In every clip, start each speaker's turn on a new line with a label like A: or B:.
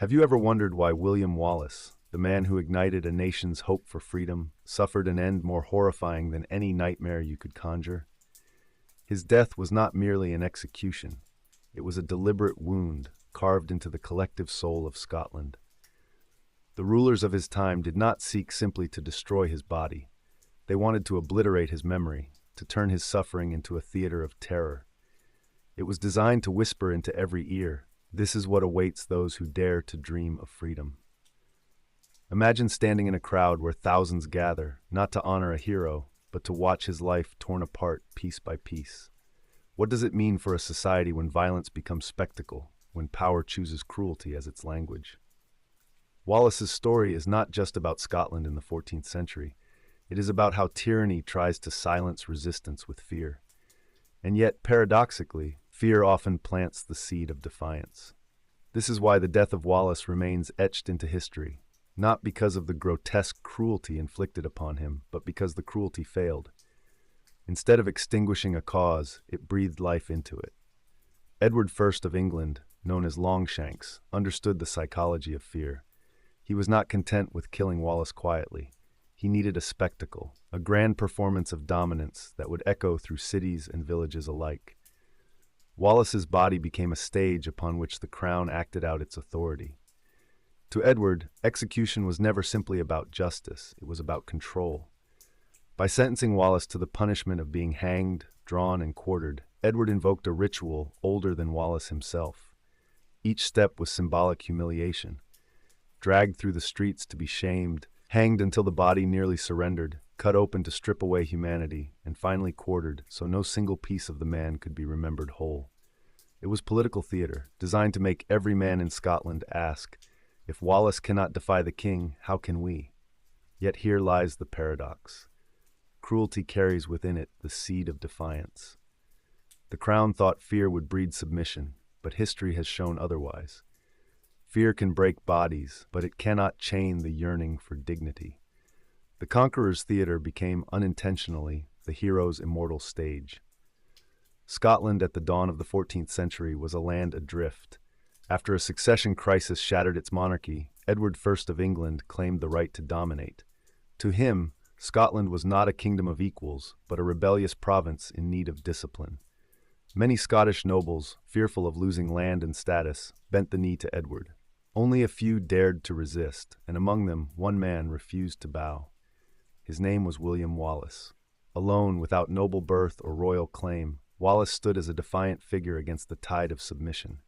A: Have you ever wondered why William Wallace, the man who ignited a nation's hope for freedom, suffered an end more horrifying than any nightmare you could conjure? His death was not merely an execution. It was a deliberate wound carved into the collective soul of Scotland. The rulers of his time did not seek simply to destroy his body. They wanted to obliterate his memory, to turn his suffering into a theater of terror. It was designed to whisper into every ear, "This is what awaits those who dare to dream of freedom." Imagine standing in a crowd where thousands gather, not to honor a hero, but to watch his life torn apart piece by piece. What does it mean for a society when violence becomes spectacle, when power chooses cruelty as its language? Wallace's story is not just about Scotland in the 14th century. It is about how tyranny tries to silence resistance with fear. And yet, paradoxically, fear often plants the seed of defiance. This is why the death of Wallace remains etched into history, not because of the grotesque cruelty inflicted upon him, but because the cruelty failed. Instead of extinguishing a cause, it breathed life into it. Edward I of England, known as Longshanks, understood the psychology of fear. He was not content with killing Wallace quietly. He needed a spectacle, a grand performance of dominance that would echo through cities and villages alike. Wallace's body became a stage upon which the crown acted out its authority. To Edward, execution was never simply about justice, it was about control. By sentencing Wallace to the punishment of being hanged, drawn, and quartered, Edward invoked a ritual older than Wallace himself. Each step was symbolic humiliation. Dragged through the streets to be shamed, hanged until the body nearly surrendered, cut open to strip away humanity, and finally quartered so no single piece of the man could be remembered whole. It was political theater, designed to make every man in Scotland ask, "If Wallace cannot defy the king, how can we?" Yet here lies the paradox. Cruelty carries within it the seed of defiance. The crown thought fear would breed submission, but history has shown otherwise. Fear can break bodies, but it cannot chain the yearning for dignity. The conqueror's theater became unintentionally the hero's immortal stage. Scotland at the dawn of the 14th century was a land adrift. After a succession crisis shattered its monarchy, Edward I of England claimed the right to dominate. To him, Scotland was not a kingdom of equals, but a rebellious province in need of discipline. Many Scottish nobles, fearful of losing land and status, bent the knee to Edward. Only a few dared to resist, and among them one man refused to bow. His name was William Wallace. Alone, without noble birth or royal claim, Wallace stood as a defiant figure against the tide of submission.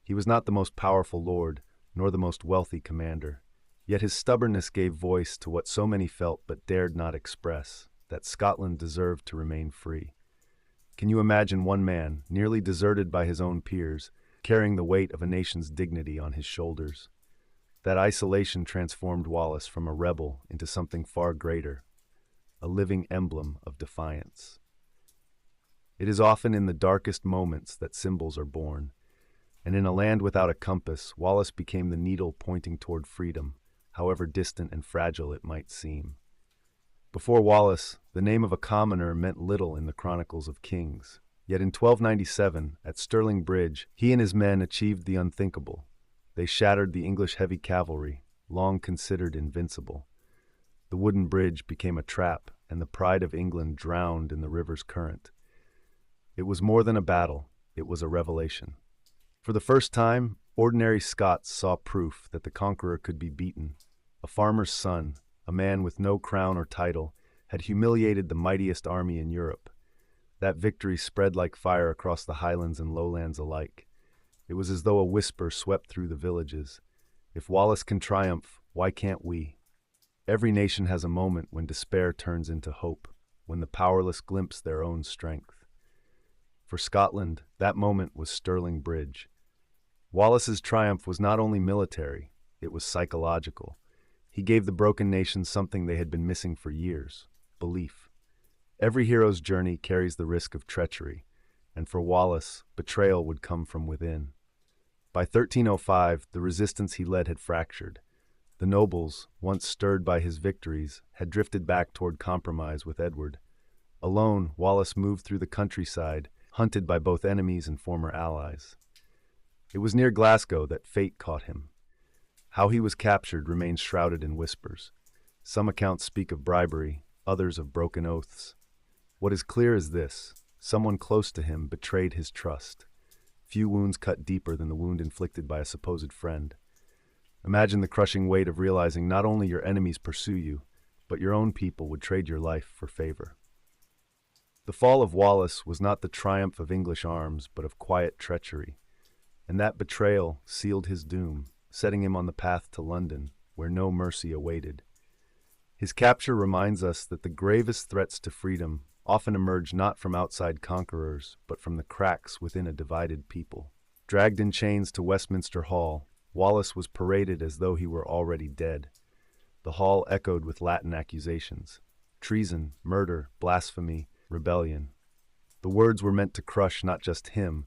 A: He was not the most powerful lord, nor the most wealthy commander. Yet his stubbornness gave voice to what so many felt but dared not express, that Scotland deserved to remain free. Can you imagine one man, nearly deserted by his own peers, carrying the weight of a nation's dignity on his shoulders? That isolation transformed Wallace from a rebel into something far greater, a living emblem of defiance. It is often in the darkest moments that symbols are born, and in a land without a compass, Wallace became the needle pointing toward freedom, however distant and fragile it might seem. Before Wallace, the name of a commoner meant little in the chronicles of kings. Yet in 1297, at Stirling Bridge, he and his men achieved the unthinkable. They shattered the English heavy cavalry, long considered invincible. The wooden bridge became a trap, and the pride of England drowned in the river's current. It was more than a battle, it was a revelation. For the first time, ordinary Scots saw proof that the conqueror could be beaten. A farmer's son, a man with no crown or title, had humiliated the mightiest army in Europe. That victory spread like fire across the highlands and lowlands alike. It was as though a whisper swept through the villages. If Wallace can triumph, why can't we? Every nation has a moment when despair turns into hope, when the powerless glimpse their own strength. For Scotland, that moment was Stirling Bridge. Wallace's triumph was not only military, it was psychological. He gave the broken nation something they had been missing for years: belief. Every hero's journey carries the risk of treachery, and for Wallace, betrayal would come from within. By 1305, the resistance he led had fractured. The nobles, once stirred by his victories, had drifted back toward compromise with Edward. Alone, Wallace moved through the countryside, hunted by both enemies and former allies. It was near Glasgow that fate caught him. How he was captured remains shrouded in whispers. Some accounts speak of bribery, others of broken oaths. What is clear is this: someone close to him betrayed his trust. Few wounds cut deeper than the wound inflicted by a supposed friend. Imagine the crushing weight of realizing not only your enemies pursue you, but your own people would trade your life for favor. The fall of Wallace was not the triumph of English arms, but of quiet treachery, and that betrayal sealed his doom, setting him on the path to London, where no mercy awaited. His capture reminds us that the gravest threats to freedom often emerge not from outside conquerors, but from the cracks within a divided people. Dragged in chains to Westminster Hall, Wallace was paraded as though he were already dead. The hall echoed with Latin accusations: treason, murder, blasphemy, rebellion. The words were meant to crush not just him,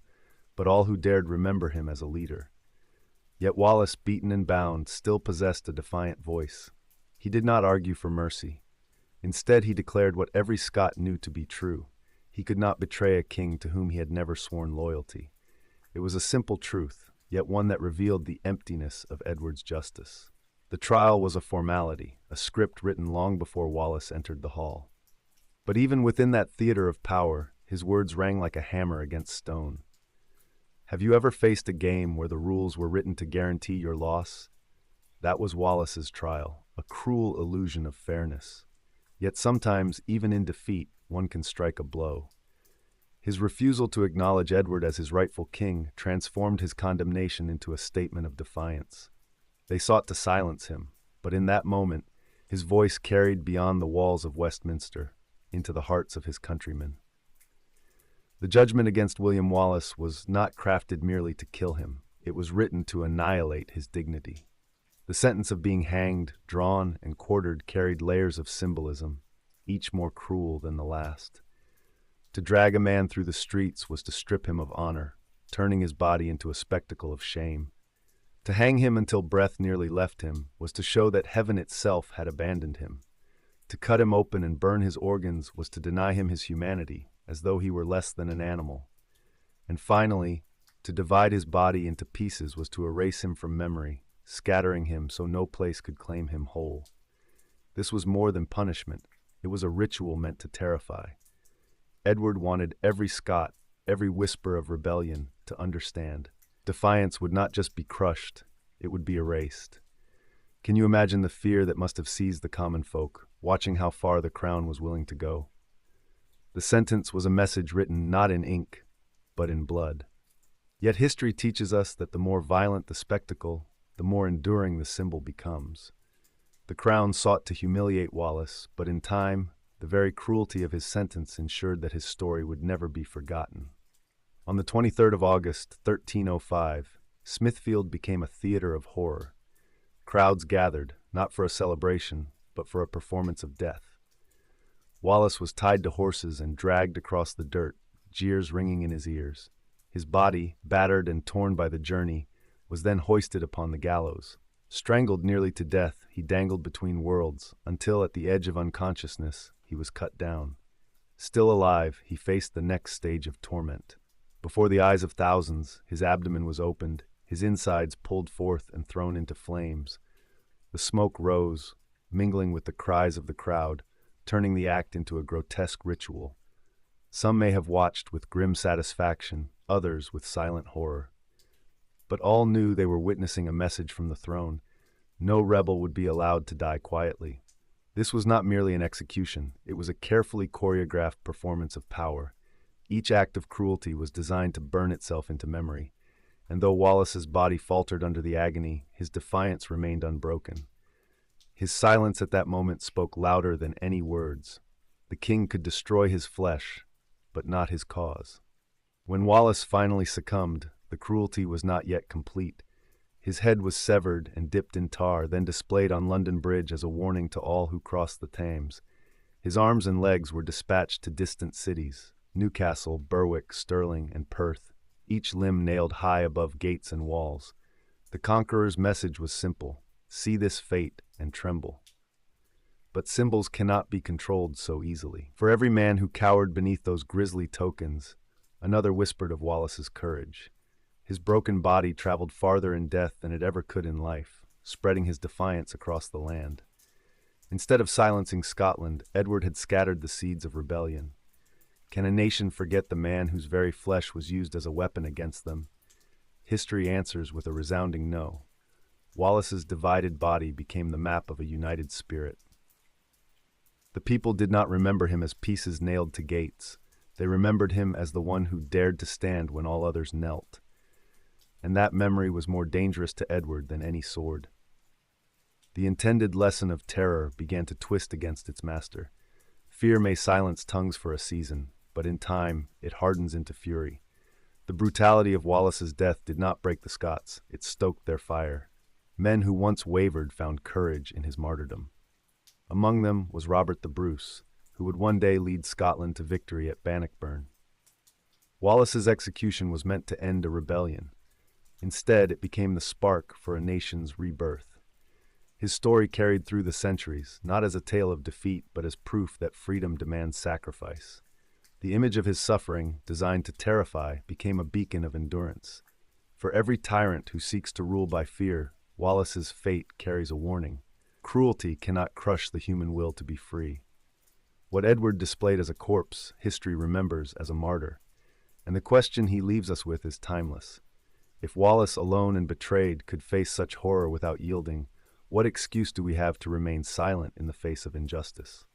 A: but all who dared remember him as a leader. Yet Wallace, beaten and bound, still possessed a defiant voice. He did not argue for mercy. Instead, he declared what every Scot knew to be true: he could not betray a king to whom he had never sworn loyalty. It was a simple truth, yet one that revealed the emptiness of Edward's justice. The trial was a formality, a script written long before Wallace entered the hall. But even within that theater of power, his words rang like a hammer against stone. Have you ever faced a game where the rules were written to guarantee your loss? That was Wallace's trial, a cruel illusion of fairness. Yet sometimes, even in defeat, one can strike a blow. His refusal to acknowledge Edward as his rightful king transformed his condemnation into a statement of defiance. They sought to silence him, but in that moment, his voice carried beyond the walls of Westminster, into the hearts of his countrymen. The judgment against William Wallace was not crafted merely to kill him. It was written to annihilate his dignity. The sentence of being hanged, drawn, and quartered carried layers of symbolism, each more cruel than the last. To drag a man through the streets was to strip him of honor, turning his body into a spectacle of shame. To hang him until breath nearly left him was to show that heaven itself had abandoned him. To cut him open and burn his organs was to deny him his humanity, as though he were less than an animal. And finally, to divide his body into pieces was to erase him from memory, scattering him so no place could claim him whole. This was more than punishment. It was a ritual meant to terrify. Edward wanted every Scot, every whisper of rebellion, to understand. Defiance would not just be crushed, it would be erased. Can you imagine the fear that must have seized the common folk, watching how far the crown was willing to go? The sentence was a message written not in ink, but in blood. Yet history teaches us that the more violent the spectacle, the more enduring the symbol becomes. The crown sought to humiliate Wallace, but in time, the very cruelty of his sentence ensured that his story would never be forgotten. On the 23rd of August, 1305, Smithfield became a theater of horror. Crowds gathered, not for a celebration, but for a performance of death. Wallace was tied to horses and dragged across the dirt, jeers ringing in his ears. His body, battered and torn by the journey, was then hoisted upon the gallows. Strangled nearly to death, he dangled between worlds, until at the edge of unconsciousness, he was cut down. Still alive, he faced the next stage of torment. Before the eyes of thousands, his abdomen was opened, his insides pulled forth and thrown into flames. The smoke rose, mingling with the cries of the crowd, turning the act into a grotesque ritual. Some may have watched with grim satisfaction, others with silent horror. But all knew they were witnessing a message from the throne. No rebel would be allowed to die quietly. This was not merely an execution, it was a carefully choreographed performance of power. Each act of cruelty was designed to burn itself into memory, and though Wallace's body faltered under the agony, his defiance remained unbroken. His silence at that moment spoke louder than any words. The king could destroy his flesh, but not his cause. When Wallace finally succumbed, the cruelty was not yet complete. His head was severed and dipped in tar, then displayed on London Bridge as a warning to all who crossed the Thames. His arms and legs were dispatched to distant cities: Newcastle, Berwick, Stirling, and Perth, each limb nailed high above gates and walls. The conqueror's message was simple: see this fate and tremble. But symbols cannot be controlled so easily. For every man who cowered beneath those grisly tokens, another whispered of Wallace's courage. His broken body traveled farther in death than it ever could in life, spreading his defiance across the land. Instead of silencing Scotland, Edward had scattered the seeds of rebellion. Can a nation forget the man whose very flesh was used as a weapon against them? History answers with a resounding no. Wallace's divided body became the map of a united spirit. The people did not remember him as pieces nailed to gates. They remembered him as the one who dared to stand when all others knelt. And that memory was more dangerous to Edward than any sword. The intended lesson of terror began to twist against its master. Fear may silence tongues for a season, but in time it hardens into fury. The brutality of Wallace's death did not break the Scots, it stoked their fire. Men who once wavered found courage in his martyrdom. Among them was Robert the Bruce, who would one day lead Scotland to victory at Bannockburn. Wallace's execution was meant to end a rebellion. Instead, it became the spark for a nation's rebirth. His story carried through the centuries, not as a tale of defeat, but as proof that freedom demands sacrifice. The image of his suffering, designed to terrify, became a beacon of endurance. For every tyrant who seeks to rule by fear, Wallace's fate carries a warning. Cruelty cannot crush the human will to be free. What Edward displayed as a corpse, history remembers as a martyr. And the question he leaves us with is timeless. If Wallace, alone and betrayed, could face such horror without yielding, what excuse do we have to remain silent in the face of injustice?